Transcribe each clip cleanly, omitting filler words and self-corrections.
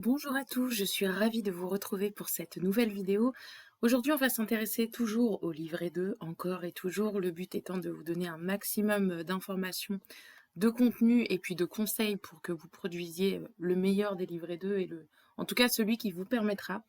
Bonjour à tous, je suis ravie de vous retrouver pour cette nouvelle vidéo. Aujourd'hui, on va s'intéresser toujours au livret 2, encore et toujours, le but étant de vous donner un maximum d'informations, de contenu et puis de conseils pour que vous produisiez le meilleur des livrets 2 et en tout cas celui qui vous permettra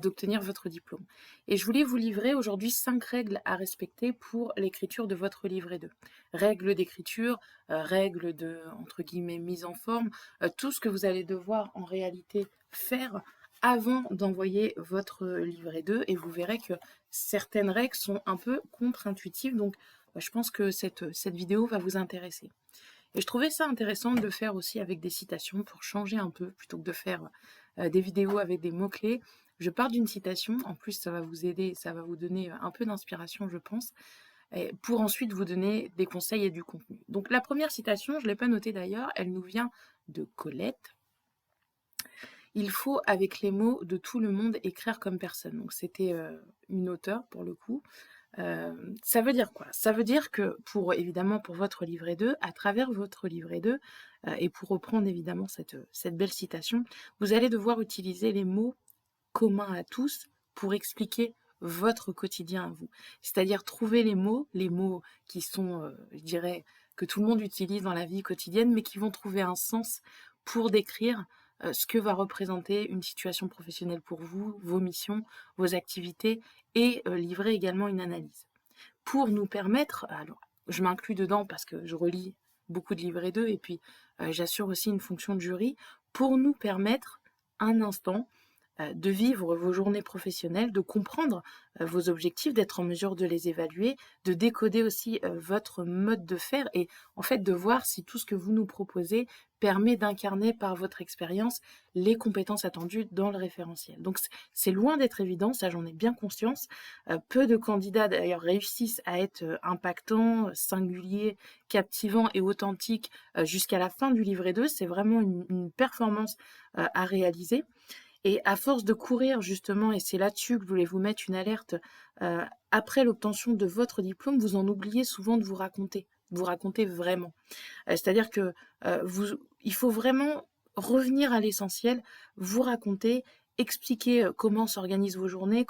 d'obtenir votre diplôme. Et je voulais vous livrer aujourd'hui 5 règles à respecter pour l'écriture de votre livret 2. Règles d'écriture, règles de, entre guillemets, mise en forme, tout ce que vous allez devoir en réalité faire avant d'envoyer votre livret 2 et vous verrez que certaines règles sont un peu contre-intuitives, donc je pense que cette vidéo va vous intéresser. Et je trouvais ça intéressant de le faire aussi avec des citations pour changer un peu, plutôt que de faire des vidéos avec des mots-clés. Je pars d'une citation, en plus ça va vous aider, ça va vous donner un peu d'inspiration, je pense, pour ensuite vous donner des conseils et du contenu. Donc la première citation, je ne l'ai pas notée d'ailleurs, elle nous vient de Colette. Il faut, avec les mots de tout le monde, écrire comme personne. Donc c'était une auteure pour le coup. Ça veut dire quoi? Ça veut dire que évidemment pour votre livret 2, à travers votre livret 2, et pour reprendre évidemment cette belle citation, vous allez devoir utiliser les mots communs à tous pour expliquer votre quotidien à vous. C'est-à-dire trouver les mots qui sont, je dirais, que tout le monde utilise dans la vie quotidienne, mais qui vont trouver un sens pour décrire ce que va représenter une situation professionnelle pour vous, vos missions, vos activités, et livrer également une analyse. Pour nous permettre, alors je m'inclus dedans parce que je relis beaucoup de livrets 2 et puis j'assure aussi une fonction de jury, pour nous permettre un instant de vivre vos journées professionnelles, de comprendre vos objectifs, d'être en mesure de les évaluer, de décoder aussi votre mode de faire et en fait de voir si tout ce que vous nous proposez permet d'incarner par votre expérience les compétences attendues dans le référentiel. Donc c'est loin d'être évident, ça j'en ai bien conscience. Peu de candidats d'ailleurs réussissent à être impactants, singuliers, captivants et authentiques jusqu'à la fin du livret 2. C'est vraiment une performance à réaliser. Et à force de courir justement, et c'est là-dessus que je voulais vous mettre une alerte, après l'obtention de votre diplôme, vous en oubliez souvent de vous raconter vraiment. C'est-à-dire que il faut vraiment revenir à l'essentiel, vous raconter, expliquer comment s'organisent vos journées,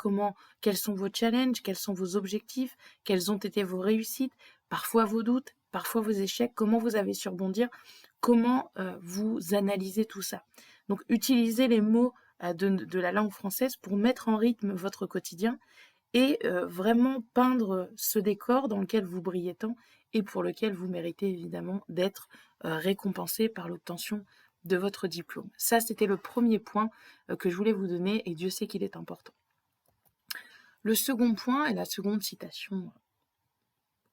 quels sont vos challenges, quels sont vos objectifs, quelles ont été vos réussites, parfois vos doutes, parfois vos échecs, comment vous avez su rebondir, comment vous analysez tout ça. Donc utilisez les mots de la langue française pour mettre en rythme votre quotidien et vraiment peindre ce décor dans lequel vous brillez tant et pour lequel vous méritez évidemment d'être récompensé par l'obtention de votre diplôme. Ça, c'était le premier point que je voulais vous donner et Dieu sait qu'il est important. Le second point et la seconde citation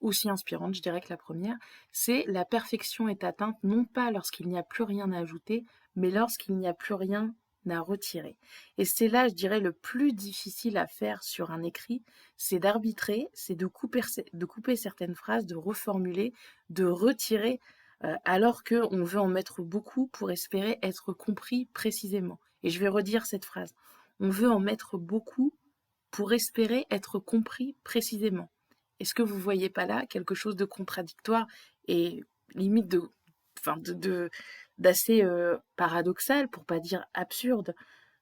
aussi inspirante, je dirais que la première, c'est la perfection est atteinte non pas lorsqu'il n'y a plus rien à ajouter, mais lorsqu'il n'y a plus rien à retirer. Et c'est là, je dirais, le plus difficile à faire sur un écrit, c'est d'arbitrer, c'est de couper certaines phrases, de reformuler, de retirer, alors qu'on veut en mettre beaucoup pour espérer être compris précisément. Et je vais redire cette phrase. On veut en mettre beaucoup pour espérer être compris précisément. Est-ce que vous voyez pas là quelque chose de contradictoire et limite d'assez paradoxal, pour pas dire absurde?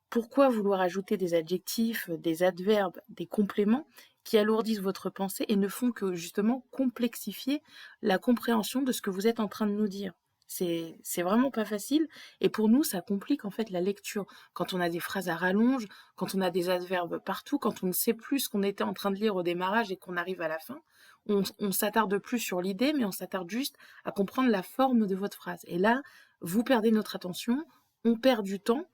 Pourquoi vouloir ajouter des adjectifs, des adverbes, des compléments qui alourdissent votre pensée et ne font que justement complexifier la compréhension de ce que vous êtes en train de nous dire? C'est vraiment pas facile et pour nous ça complique en fait la lecture. Quand on a des phrases à rallonge, quand on a des adverbes partout, quand on ne sait plus ce qu'on était en train de lire au démarrage et qu'on arrive à la fin, on s'attarde plus sur l'idée mais on s'attarde juste à comprendre la forme de votre phrase. Et là, vous perdez notre attention, on perd du temps,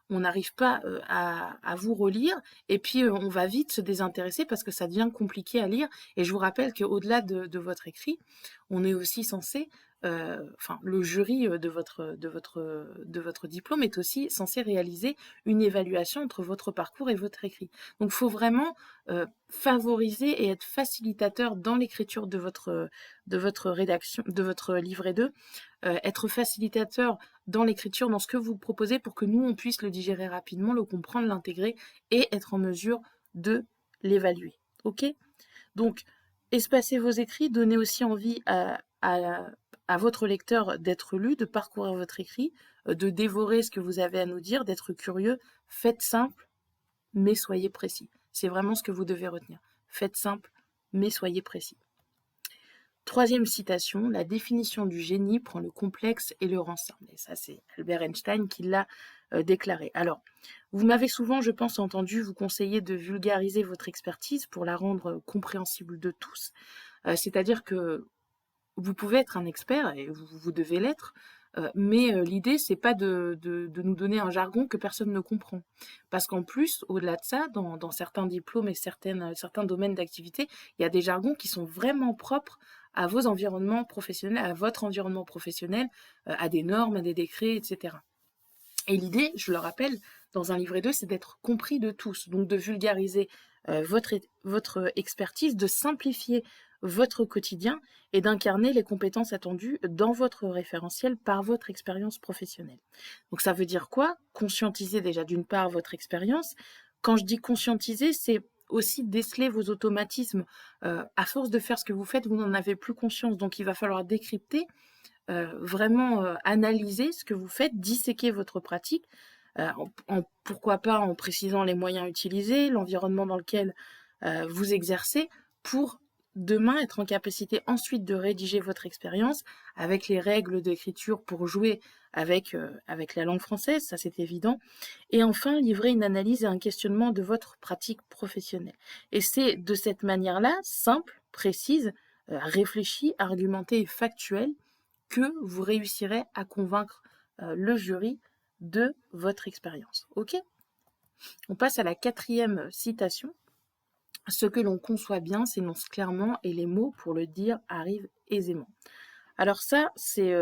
on n'arrive pas à vous relire et puis on va vite se désintéresser parce que ça devient compliqué à lire. Et je vous rappelle qu'au-delà de votre écrit, on est aussi censé, enfin le jury de votre diplôme est aussi censé réaliser une évaluation entre votre parcours et votre écrit. Donc il faut vraiment favoriser et être facilitateur dans l'écriture de votre rédaction, de votre livret 2, être facilitateur dans l'écriture, dans ce que vous proposez pour que nous, on puisse le digérer rapidement, le comprendre, l'intégrer et être en mesure de l'évaluer. Ok? Donc, espacez vos écrits, donnez aussi envie à votre lecteur d'être lu, de parcourir votre écrit, de dévorer ce que vous avez à nous dire, d'être curieux. Faites simple, mais soyez précis. C'est vraiment ce que vous devez retenir. Faites simple, mais soyez précis. Troisième citation, la définition du génie prend le complexe et le rend simple. Et ça, c'est Albert Einstein qui l'a déclaré. Alors, vous m'avez souvent, je pense, entendu vous conseiller de vulgariser votre expertise pour la rendre compréhensible de tous. C'est-à-dire que vous pouvez être un expert, et vous devez l'être, mais l'idée, c'est pas de nous donner un jargon que personne ne comprend. Parce qu'en plus, au-delà de ça, dans certains diplômes et certains domaines d'activité, il y a des jargons qui sont vraiment propres à vos environnements professionnels, à votre environnement professionnel, à des normes, à des décrets, etc. Et l'idée, je le rappelle, dans un livret 2, c'est d'être compris de tous, donc de vulgariser votre expertise, de simplifier votre quotidien et d'incarner les compétences attendues dans votre référentiel par votre expérience professionnelle. Donc ça veut dire quoi? Conscientiser déjà d'une part votre expérience. Quand je dis conscientiser, c'est aussi déceler vos automatismes. À force de faire ce que vous faites, vous n'en avez plus conscience, donc il va falloir décrypter, vraiment analyser ce que vous faites, disséquer votre pratique, pourquoi pas en précisant les moyens utilisés, l'environnement dans lequel vous exercez, pour demain être en capacité ensuite de rédiger votre expérience avec les règles d'écriture pour jouer avec la langue française, ça c'est évident, et enfin livrer une analyse et un questionnement de votre pratique professionnelle. Et c'est de cette manière-là, simple, précise, réfléchie, argumentée et factuelle, que vous réussirez à convaincre le jury de votre expérience. Ok? On passe à la quatrième citation. Ce que l'on conçoit bien s'énonce clairement et les mots pour le dire arrivent aisément. Alors ça, c'est,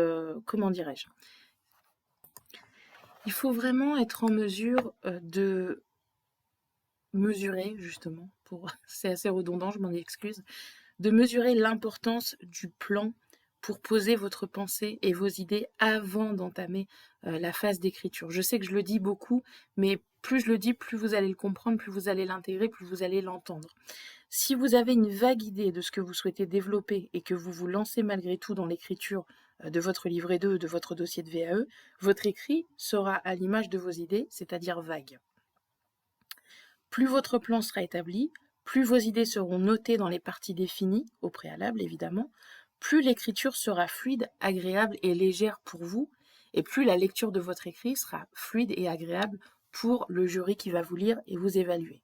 comment dirais-je? Il faut vraiment être en mesure de mesurer, justement, c'est assez redondant, je m'en excuse, de mesurer l'importance du plan pour poser votre pensée et vos idées avant d'entamer la phase d'écriture. Je sais que je le dis beaucoup, mais plus je le dis, plus vous allez le comprendre, plus vous allez l'intégrer, plus vous allez l'entendre. Si vous avez une vague idée de ce que vous souhaitez développer et que vous vous lancez malgré tout dans l'écriture de votre livret 2, de votre dossier de VAE, votre écrit sera à l'image de vos idées, c'est-à-dire vague. Plus votre plan sera établi, plus vos idées seront notées dans les parties définies, au préalable évidemment, plus l'écriture sera fluide, agréable et légère pour vous, et plus la lecture de votre écrit sera fluide et agréable pour le jury qui va vous lire et vous évaluer.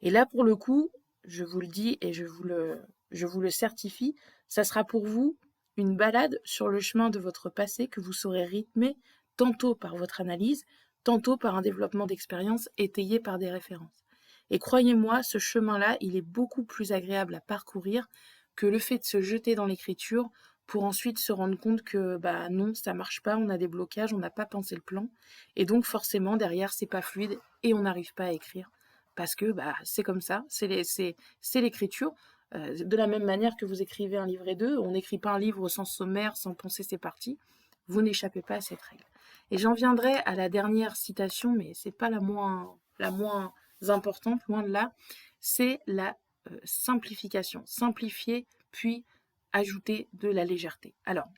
Et là, pour le coup, je vous le dis et je vous le certifie, ça sera pour vous une balade sur le chemin de votre passé que vous saurez rythmer tantôt par votre analyse, tantôt par un développement d'expérience étayé par des références. Et croyez-moi, ce chemin-là, il est beaucoup plus agréable à parcourir que le fait de se jeter dans l'écriture pour ensuite se rendre compte que bah non, ça marche pas, on a des blocages, on n'a pas pensé le plan, et donc forcément derrière c'est pas fluide et on n'arrive pas à écrire parce que bah c'est comme ça, c'est l'écriture. De la même manière que vous écrivez un livret 2, on n'écrit pas un livre sans sommaire, sans penser ses parties. Vous n'échappez pas à cette règle. Et j'en viendrai à la dernière citation, mais c'est pas la moins importante, loin de là. C'est la simplification. Simplifier, puis ajouter de la légèreté. Alors,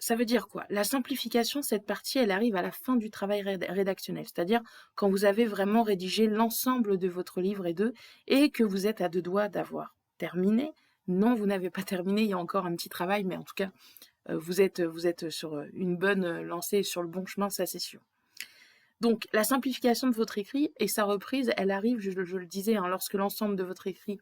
ça veut dire quoi? La simplification, cette partie, elle arrive à la fin du travail rédactionnel, c'est-à-dire quand vous avez vraiment rédigé l'ensemble de votre livret 2 et que vous êtes à deux doigts d'avoir terminé. Non, vous n'avez pas terminé, il y a encore un petit travail, mais en tout cas, vous êtes sur une bonne lancée, sur le bon chemin, ça c'est sûr. Donc, la simplification de votre écrit et sa reprise, elle arrive, je le disais, lorsque l'ensemble de votre écrit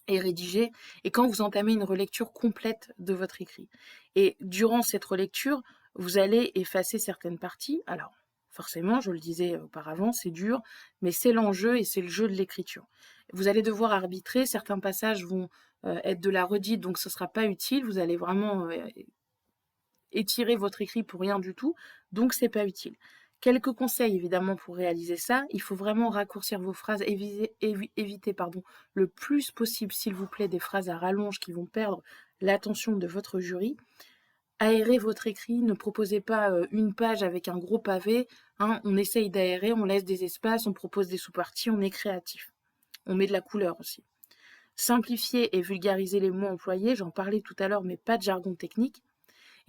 est rédigé et quand vous entamez une relecture complète de votre écrit. Et durant cette relecture, vous allez effacer certaines parties. Alors, forcément, je le disais auparavant, c'est dur, mais c'est l'enjeu et c'est le jeu de l'écriture. Vous allez devoir arbitrer, certains passages vont être de la redite, donc ce ne sera pas utile, vous allez vraiment étirer votre écrit pour rien du tout, donc c'est pas utile. Quelques conseils évidemment pour réaliser ça, il faut vraiment raccourcir vos phrases, éviter le plus possible s'il vous plaît des phrases à rallonge qui vont perdre l'attention de votre jury. Aérez votre écrit, ne proposez pas une page avec un gros pavé, on essaye d'aérer, on laisse des espaces, on propose des sous-parties, on est créatif. On met de la couleur aussi. Simplifier et vulgariser les mots employés, j'en parlais tout à l'heure mais pas de jargon technique.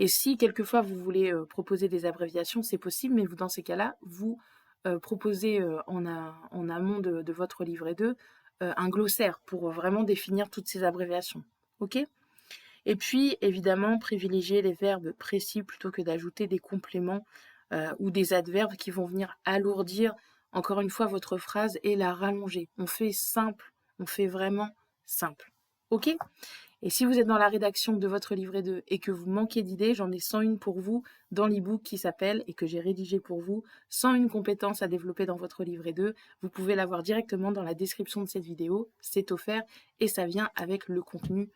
Et si quelquefois vous voulez proposer des abréviations, c'est possible, mais dans ces cas-là, vous proposez en amont de votre livret 2 un glossaire pour vraiment définir toutes ces abréviations. OK? Et puis, évidemment, privilégier les verbes précis plutôt que d'ajouter des compléments ou des adverbes qui vont venir alourdir, encore une fois, votre phrase et la rallonger. On fait simple, on fait vraiment simple. OK? Et si vous êtes dans la rédaction de votre livret 2 et que vous manquez d'idées, j'en ai 101 pour vous dans l'e-book qui s'appelle, et que j'ai rédigé pour vous, 101 compétences à développer dans votre livret 2. Vous pouvez l'avoir directement dans la description de cette vidéo, c'est offert et ça vient avec le contenu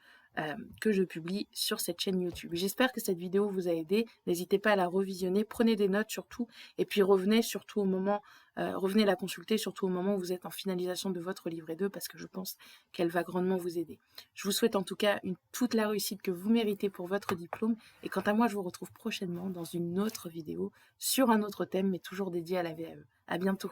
que je publie sur cette chaîne YouTube. J'espère que cette vidéo vous a aidé. N'hésitez pas à la revisionner, prenez des notes surtout, et puis revenez surtout au moment, revenez la consulter surtout au moment où vous êtes en finalisation de votre livret 2 parce que je pense qu'elle va grandement vous aider. Je vous souhaite en tout cas toute la réussite que vous méritez pour votre diplôme, et quant à moi, je vous retrouve prochainement dans une autre vidéo sur un autre thème, mais toujours dédié à la VAE. À bientôt.